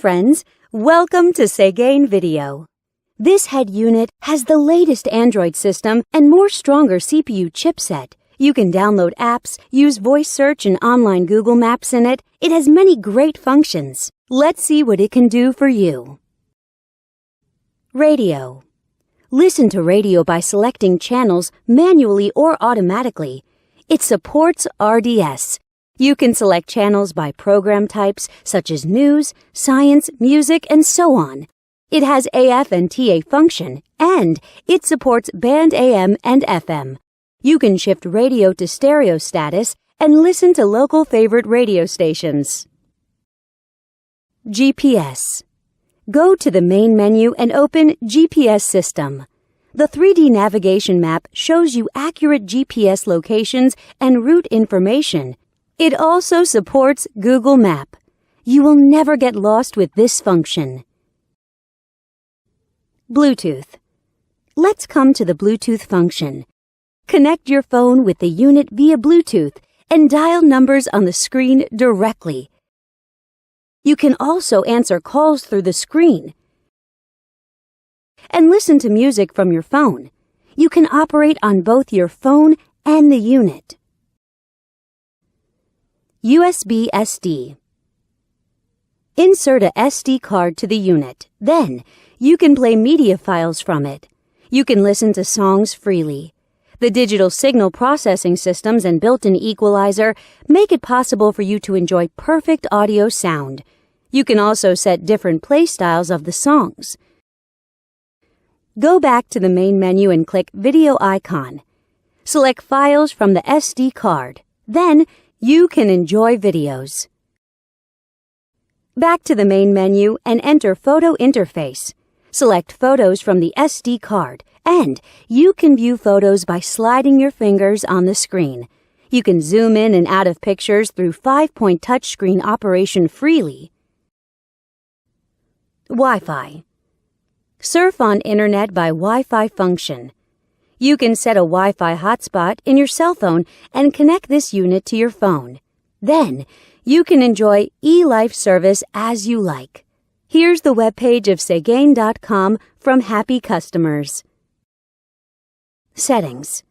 friends, welcome to Ceed Video. This head unit has the latest Android system and more stronger CPU chipset. You can download apps, use voice search and online Google Maps in it. It has many great functions. Let's see what it can do for you. Radio. Listen to radio by selecting channels manually or automatically. It supports RDS. You can select channels by program types such as news, science, music, and so on. It has AF and TA function, and it supports band AM and FM. You can shift radio to stereo status and listen to local favorite radio stations. GPS. Go to the main menu and open GPS System. The 3D navigation map shows you accurate GPS locations and route information. It also supports Google Map. You will never get lost with this function. Bluetooth. Let's come to the Bluetooth function. Connect your phone with the unit via Bluetooth and dial numbers on the screen directly. You can also answer calls through the screen and listen to music from your phone. You can operate on both your phone and the unit. USB SD. Insert a SD card to the unit. Then, you can play media files from it. You can listen to songs freely. The digital signal processing systems and built-in equalizer make it possible for you to enjoy perfect audio sound. You can also set different play styles of the songs. Go back to the main menu and click Video icon. Select Files from the SD card. Then, you can enjoy videos. Back to the main menu and enter Photo Interface. Select Photos from the SD card, and you can view photos by sliding your fingers on the screen. You can zoom in and out of pictures through 5-point touchscreen operation freely. Wi-Fi. Surf on Internet by Wi-Fi function. You can set a Wi-Fi hotspot in your cell phone and connect this unit to your phone. Then, you can enjoy eLife service as you like. Here's the webpage of Ceed.com from happy customers. Settings.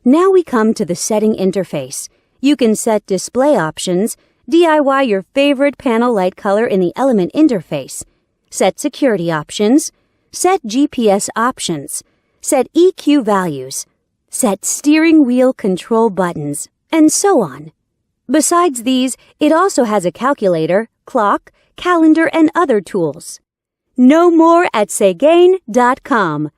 Now we come to the setting interface. You can set display options, DIY your favorite panel light color in the element interface, set security options, set GPS options, set EQ values, set steering wheel control buttons, and so on. Besides these, it also has a calculator, clock, calendar, and other tools. Know more at Ceed.com.